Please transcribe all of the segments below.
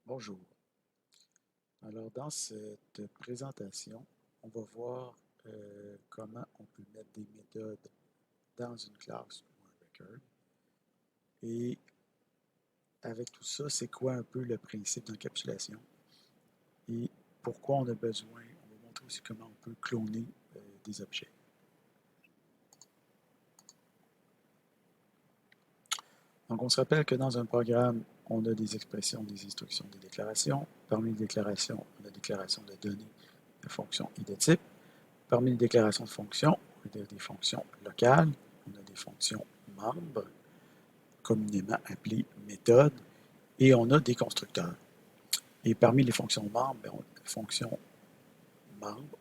Bonjour. Alors, dans cette présentation, on va voir comment on peut mettre des méthodes dans une classe ou un record. Et avec tout ça, c'est quoi un peu le principe d'encapsulation et pourquoi on a besoin, on va montrer aussi comment on peut cloner des objets. Donc, on se rappelle que dans un programme, on a des expressions, des instructions, des déclarations. Parmi les déclarations, on a déclaration de données, de fonctions et de types. Parmi les déclarations de fonctions, on a des fonctions locales, on a des fonctions membres, communément appelées méthodes, et on a des constructeurs. Et parmi les fonctions membres,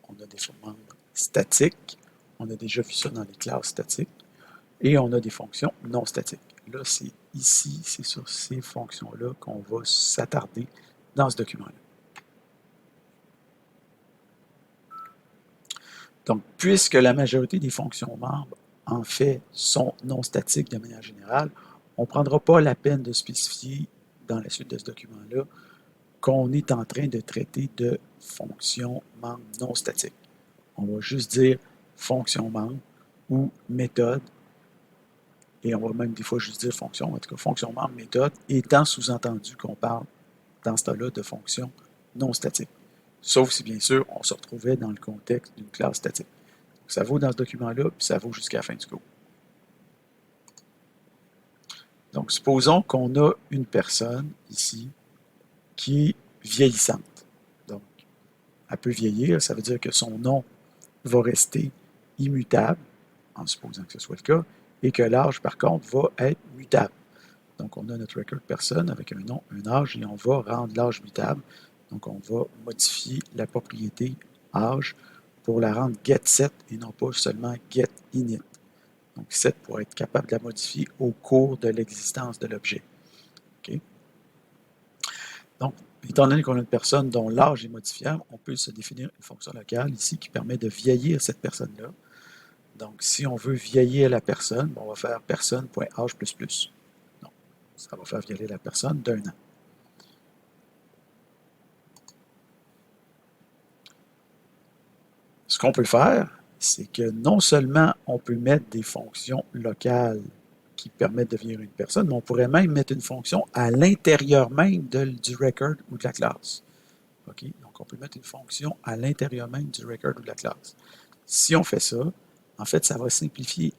on a des membres statiques. On a déjà vu ça dans les classes statiques. Et on a des fonctions non statiques. Là, c'est ici, c'est sur ces fonctions-là qu'on va s'attarder dans ce document-là. Donc, puisque la majorité des fonctions membres, en fait, sont non statiques de manière générale, on ne prendra pas la peine de spécifier dans la suite de ce document-là qu'on est en train de traiter de fonctions membres non statiques. On va juste dire fonction membre ou méthode, et on va même des fois juste dire fonction, en tout cas fonction membre, méthode, étant sous-entendu qu'on parle dans ce cas-là de fonctions non statiques. Sauf si, bien sûr, on se retrouvait dans le contexte d'une classe statique. Ça vaut dans ce document-là, puis ça vaut jusqu'à la fin du cours. Donc, supposons qu'on a une personne ici qui est vieillissante. Donc, elle peut vieillir, ça veut dire que son nom va rester immutable, en supposant que ce soit le cas, et que l'âge, par contre, va être mutable. Donc, on a notre record personne avec un nom, un âge, et on va rendre l'âge mutable. Donc, on va modifier la propriété âge pour la rendre getSet et non pas seulement getInit. Donc, set pour être capable de la modifier au cours de l'existence de l'objet. Okay? Donc, étant donné qu'on a une personne dont l'âge est modifiable, on peut se définir une fonction locale ici qui permet de vieillir cette personne-là. Donc, si on veut vieillir la personne, on va faire personne.âge++. Donc, ça va faire vieillir la personne d'un an. Ce qu'on peut faire, c'est que non seulement on peut mettre des fonctions locales qui permettent de vieillir une personne, mais on pourrait même mettre une fonction à l'intérieur même du record ou de la classe. OK? Donc, on peut mettre une fonction à l'intérieur même du record ou de la classe. Si on fait ça, en fait, ça va simplifier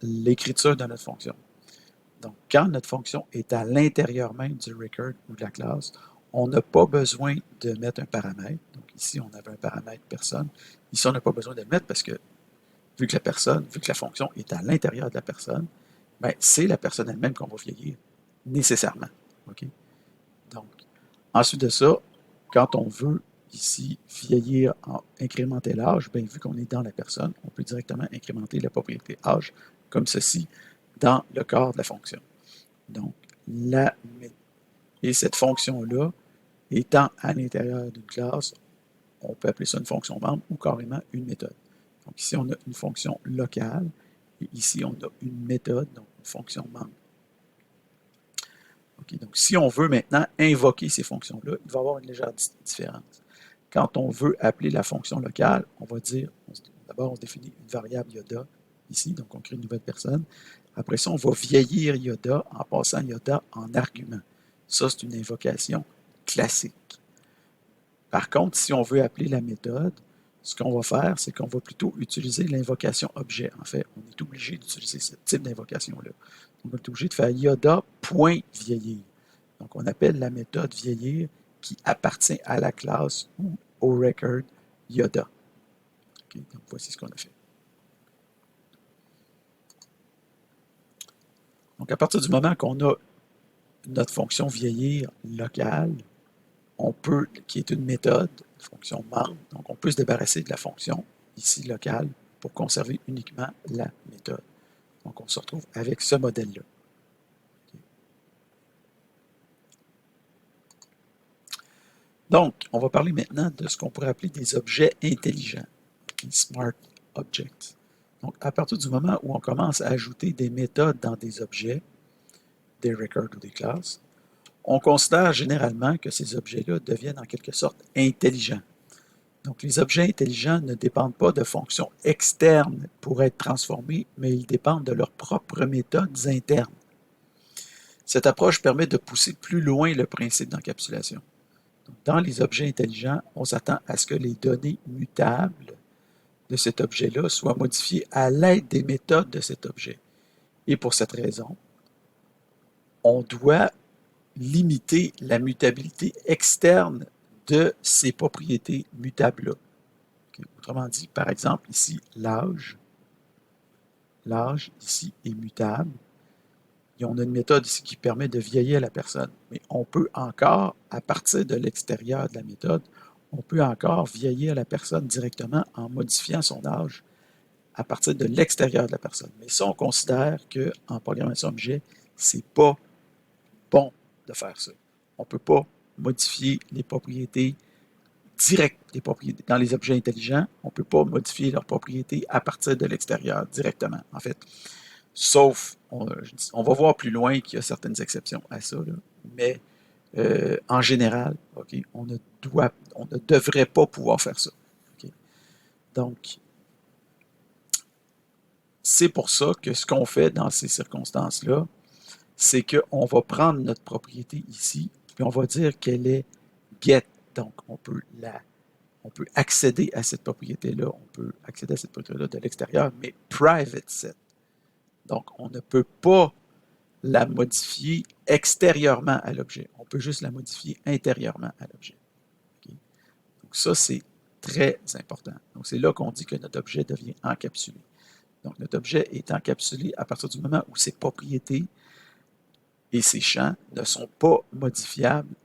l'écriture de notre fonction. Donc, quand notre fonction est à l'intérieur même du record ou de la classe, on n'a pas besoin de mettre un paramètre. Donc, ici, on avait un paramètre personne. Ici, on n'a pas besoin de le mettre parce que vu que la fonction est à l'intérieur de la personne, ben, c'est la personne elle-même qu'on va vieillir, nécessairement. OK? Donc, ensuite de ça, quand on veut ici vieillir, incrémenter l'âge, bien, vu qu'on est dans la personne, on peut directement incrémenter la propriété âge comme ceci dans le corps de la fonction. Donc, et cette fonction-là, étant à l'intérieur d'une classe, on peut appeler ça une fonction membre ou carrément une méthode. Donc ici, on a une fonction locale et ici, on a une méthode, donc une fonction membre. Okay, donc si on veut maintenant invoquer ces fonctions-là, il va y avoir une légère différence. Quand on veut appeler la fonction locale, on va dire, d'abord on définit une variable Yoda ici, donc on crée une nouvelle personne. Après ça, on va vieillir Yoda en passant Yoda en argument. Ça, c'est une invocation classique. Par contre, si on veut appeler la méthode, ce qu'on va faire, c'est qu'on va plutôt utiliser l'invocation objet. En fait, on est obligé d'utiliser ce type d'invocation-là. On est obligé de faire Yoda.vieillir. Donc, on appelle la méthode vieillir qui appartient à la classe ou au record Yoda. Okay, donc, voici ce qu'on a fait. Donc, à partir du moment qu'on a notre fonction vieillir locale, qui est une méthode, une fonction membre, donc on peut se débarrasser de la fonction ici locale pour conserver uniquement la méthode. Donc, on se retrouve avec ce modèle-là. Okay. Donc, on va parler maintenant de ce qu'on pourrait appeler des objets intelligents, okay, Smart Objects. Donc, à partir du moment où on commence à ajouter des méthodes dans des objets, des records ou des classes, On considère généralement que ces objets-là deviennent en quelque sorte intelligents. Donc, les objets intelligents ne dépendent pas de fonctions externes pour être transformés, mais ils dépendent de leurs propres méthodes internes. Cette approche permet de pousser plus loin le principe d'encapsulation. Dans les objets intelligents, on s'attend à ce que les données mutables de cet objet-là soient modifiées à l'aide des méthodes de cet objet. Et pour cette raison, on doit limiter la mutabilité externe de ces propriétés mutables-là. Autrement dit, par exemple, ici, l'âge ici est mutable. Et on a une méthode ici qui permet de vieillir la personne. Mais on peut encore, à partir de l'extérieur de la méthode, on peut encore vieillir la personne directement en modifiant son âge à partir de l'extérieur de la personne. Mais ça, on considère qu'en programmation objet, c'est pas bon de faire ça. On ne peut pas modifier les propriétés directes des propriétés. Dans les objets intelligents, on ne peut pas modifier leurs propriétés à partir de l'extérieur directement, en fait. Sauf, on va voir plus loin qu'il y a certaines exceptions à ça, là, mais en général, okay, on ne devrait pas pouvoir faire ça. Okay? Donc, c'est pour ça que ce qu'on fait dans ces circonstances-là, c'est qu'on va prendre notre propriété ici, puis on va dire qu'elle est get. Donc, on peut accéder à cette propriété-là, de l'extérieur, mais private set. Donc, on ne peut pas la modifier extérieurement à l'objet. On peut juste la modifier intérieurement à l'objet. Okay? Donc, ça, c'est très important. Donc, c'est là qu'on dit que notre objet devient encapsulé. Donc, notre objet est encapsulé à partir du moment où ses propriétés et ses champs ne sont pas modifiables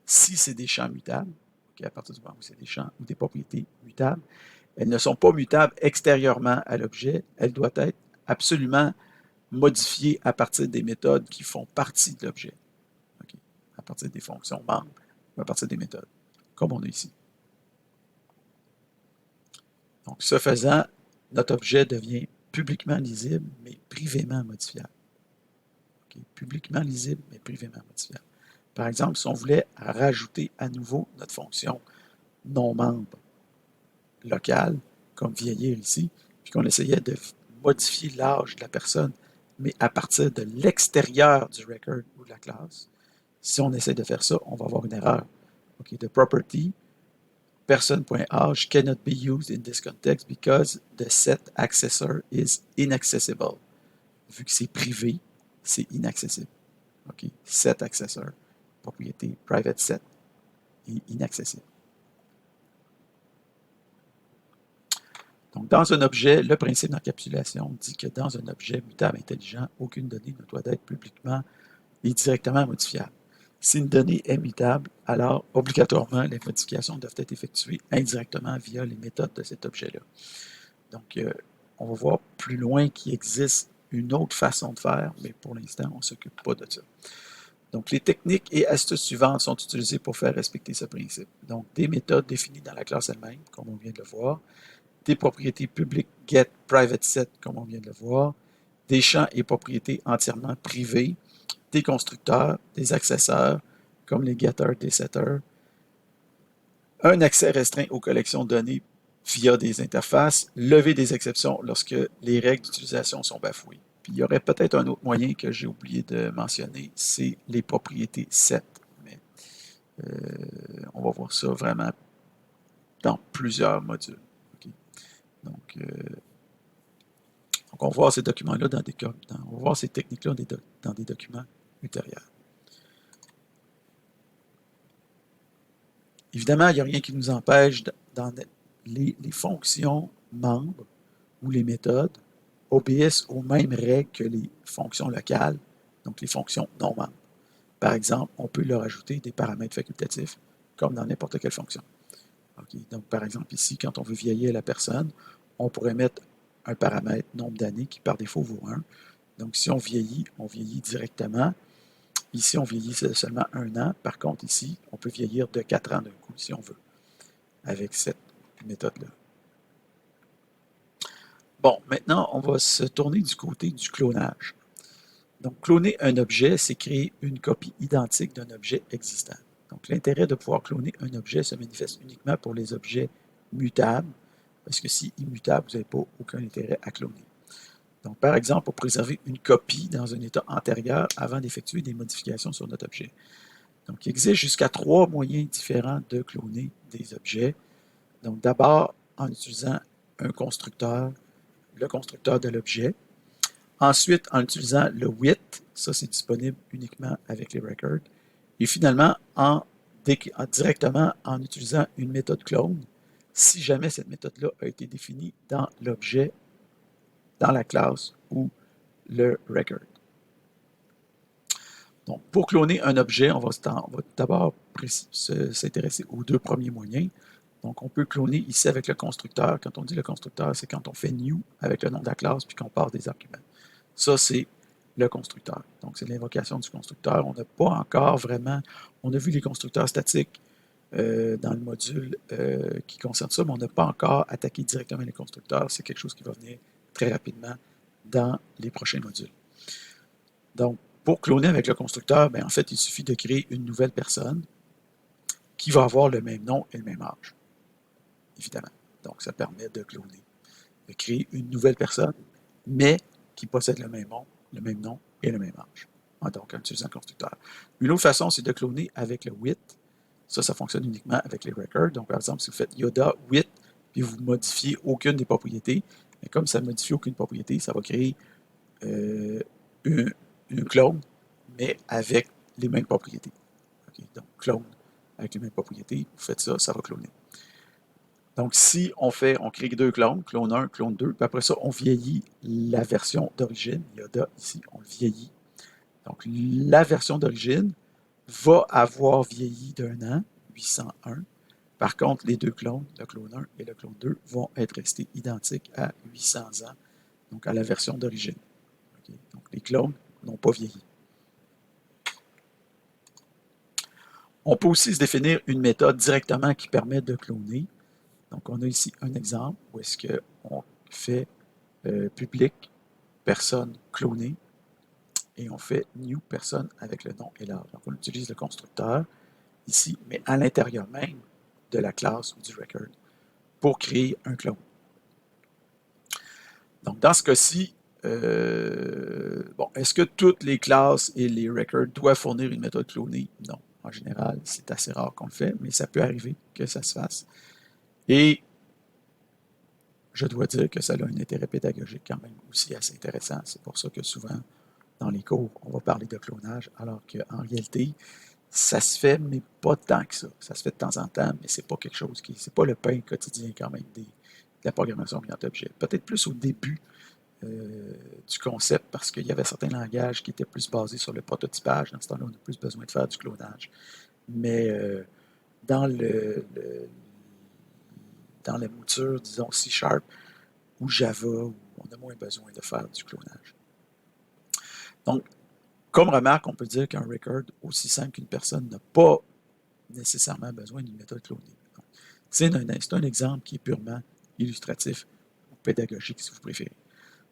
si c'est des champs mutables. Okay? À partir du moment où c'est des champs ou des propriétés mutables, elles ne sont pas mutables extérieurement à l'objet. Elles doivent être absolument modifiées à partir des méthodes qui font partie de l'objet. Okay? À partir des fonctions membres ou à partir des méthodes, comme on a ici. Donc, ce faisant, notre objet devient publiquement lisible, mais privément modifiable. Okay? Publiquement lisible, mais privément modifiable. Par exemple, si on voulait rajouter à nouveau notre fonction non-membre locale, comme vieillir ici, puis qu'on essayait de modifier l'âge de la personne, mais à partir de l'extérieur du record ou de la classe, si on essaie de faire ça, on va avoir une erreur. Okay? The property person.age cannot be used in this context because the set accessor is inaccessible. Vu que c'est privé, c'est inaccessible. Okay? Set accessor, propriété private set, est inaccessible. Donc, dans un objet, le principe d'encapsulation dit que dans un objet mutable intelligent, aucune donnée ne doit être publiquement et directement modifiable. Si une donnée est mutable, alors obligatoirement, les modifications doivent être effectuées indirectement via les méthodes de cet objet-là. Donc, on va voir plus loin qu'il existe une autre façon de faire, mais pour l'instant, on ne s'occupe pas de ça. Donc, les techniques et astuces suivantes sont utilisées pour faire respecter ce principe. Donc, des méthodes définies dans la classe elle-même, comme on vient de le voir, des propriétés publiques get, private set, comme on vient de le voir, des champs et propriétés entièrement privés, des constructeurs, des accesseurs, comme les getters, des setters, un accès restreint aux collections de données via des interfaces, lever des exceptions lorsque les règles d'utilisation sont bafouées. Puis il y aurait peut-être un autre moyen que j'ai oublié de mentionner, c'est les propriétés set. Mais on va voir ça vraiment dans plusieurs modules. Okay? Donc, on va voir ces documents-là on va voir ces techniques-là dans des documents ultérieurs. Évidemment, il n'y a rien qui nous empêche dans les fonctions membres ou les méthodes obéissent aux mêmes règles que les fonctions locales, donc les fonctions non membres. Par exemple, on peut leur ajouter des paramètres facultatifs, comme dans n'importe quelle fonction. Okay? Donc, par exemple, ici, quand on veut vieillir la personne, on pourrait mettre un paramètre nombre d'années qui, par défaut, vaut 1. Donc, si on vieillit directement. Ici, on vieillit seulement 1 an. Par contre, ici, on peut vieillir de 4 ans d'un coup, si on veut, avec cette méthode-là. Bon, maintenant, on va se tourner du côté du clonage. Donc, cloner un objet, c'est créer une copie identique d'un objet existant. Donc, l'intérêt de pouvoir cloner un objet se manifeste uniquement pour les objets mutables, parce que si immutable, vous n'avez pas aucun intérêt à cloner. Donc, par exemple, pour préserver une copie dans un état antérieur avant d'effectuer des modifications sur notre objet. Donc, il existe jusqu'à 3 moyens différents de cloner des objets. Donc, d'abord, en utilisant un constructeur, le constructeur de l'objet. Ensuite, en utilisant le with, ça c'est disponible uniquement avec les records. Et finalement, directement en utilisant une méthode clone, si jamais cette méthode-là a été définie dans l'objet, dans la classe ou le record. Donc, pour cloner un objet, on va d'abord s'intéresser aux 2 premiers moyens. Donc, on peut cloner ici avec le constructeur. Quand on dit le constructeur, c'est quand on fait new avec le nom de la classe puis qu'on passe des arguments. Ça, c'est le constructeur. Donc, c'est l'invocation du constructeur. On n'a pas encore vraiment... On a vu les constructeurs statiques dans le module qui concerne ça, mais on n'a pas encore attaqué directement les constructeurs. C'est quelque chose qui va venir très rapidement dans les prochains modules. Donc, pour cloner avec le constructeur, bien, en fait, il suffit de créer une nouvelle personne qui va avoir le même nom et le même âge, évidemment. Donc, ça permet de cloner, de créer une nouvelle personne, mais qui possède le même nom et le même âge. Donc, en utilisant le constructeur. Une autre façon, c'est de cloner avec le with. Ça fonctionne uniquement avec les records. Donc, par exemple, si vous faites Yoda with, puis vous modifiez aucune des propriétés, mais comme ça ne modifie aucune propriété, ça va créer une clone, mais avec les mêmes propriétés. Okay? Donc, clone avec les mêmes propriétés, vous faites ça, ça va cloner. Donc, si on crée 2 clones, clone 1, clone 2, puis après ça, on vieillit la version d'origine. Yoda, ici, on le vieillit. Donc, la version d'origine va avoir vieilli d'1 an, 801. Par contre, les 2 clones, le clone 1 et le clone 2, vont être restés identiques à 800 ans, donc à la version d'origine. Okay? Donc, les clones n'ont pas vieilli. On peut aussi se définir une méthode directement qui permet de cloner. Donc, on a ici un exemple où est-ce qu'on fait public personne clonée et on fait new personne avec le nom et l'âge. Donc, on utilise le constructeur ici, mais à l'intérieur même de la classe ou du record pour créer un clone. Donc, dans ce cas-ci, est-ce que toutes les classes et les records doivent fournir une méthode clonée? Non. En général, c'est assez rare qu'on le fait, mais ça peut arriver que ça se fasse. Et je dois dire que ça a un intérêt pédagogique quand même aussi assez intéressant. C'est pour ça que souvent, dans les cours, on va parler de clonage, alors qu'en réalité, ça se fait, mais pas tant que ça. Ça se fait de temps en temps, mais c'est pas quelque chose c'est pas le pain quotidien quand même de la programmation orientée-objet. Peut-être plus au début du concept, parce qu'il y avait certains langages qui étaient plus basés sur le prototypage. Dans ce temps-là, on a plus besoin de faire du clonage. Mais dans la mouture, disons C# ou Java, où on a moins besoin de faire du clonage. Donc, comme remarque, on peut dire qu'un record aussi simple qu'une personne n'a pas nécessairement besoin d'une méthode clonée. C'est un exemple qui est purement illustratif ou pédagogique, si vous préférez.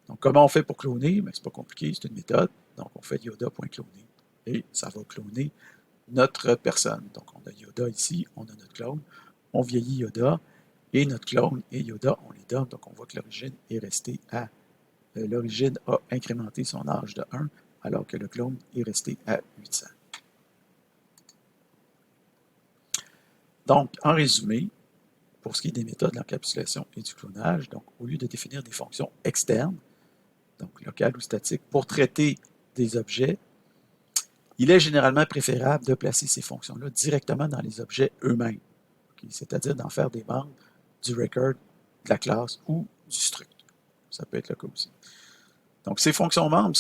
Donc, comment on fait pour cloner? Ce n'est pas compliqué, c'est une méthode. Donc, on fait yoda.cloner et ça va cloner notre personne. Donc, on a Yoda ici, on a notre clone, on vieillit Yoda, et notre clone et Yoda, on les donne. Donc, on voit que l'origine est restée à... l'origine a incrémenté son âge de 1, alors que le clone est resté à 800. Donc, en résumé, pour ce qui est des méthodes d'encapsulation et du clonage, donc, au lieu de définir des fonctions externes, donc locales ou statiques, pour traiter des objets, il est généralement préférable de placer ces fonctions-là directement dans les objets eux-mêmes, okay? C'est-à-dire d'en faire des membres du record, de la classe ou du struct. Ça peut être le cas aussi. Donc, ces fonctions membres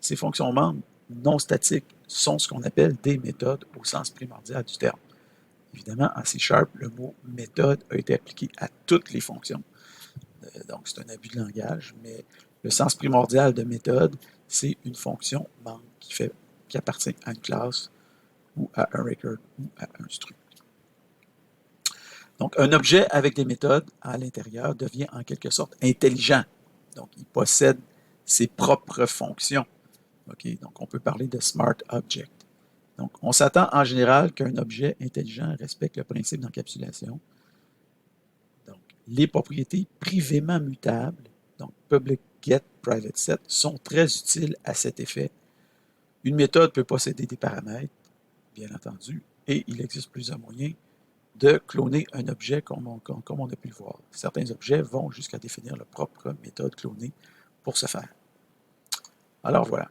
ces fonctions membres non statiques sont ce qu'on appelle des méthodes au sens primordial du terme. Évidemment, en C#, le mot méthode a été appliqué à toutes les fonctions. Donc, c'est un abus de langage, mais le sens primordial de méthode, c'est une fonction membre qui appartient à une classe ou à un record ou à un struct. Donc, un objet avec des méthodes à l'intérieur devient en quelque sorte intelligent. Donc, il possède ses propres fonctions. OK? Donc, on peut parler de Smart Object. Donc, on s'attend en général qu'un objet intelligent respecte le principe d'encapsulation. Donc, les propriétés privément mutables, donc public get, private set, sont très utiles à cet effet. Une méthode peut posséder des paramètres, bien entendu, et il existe plusieurs moyens de cloner un objet comme on a pu le voir. Certains objets vont jusqu'à définir leur propre méthode clonée pour ce faire. Alors voilà.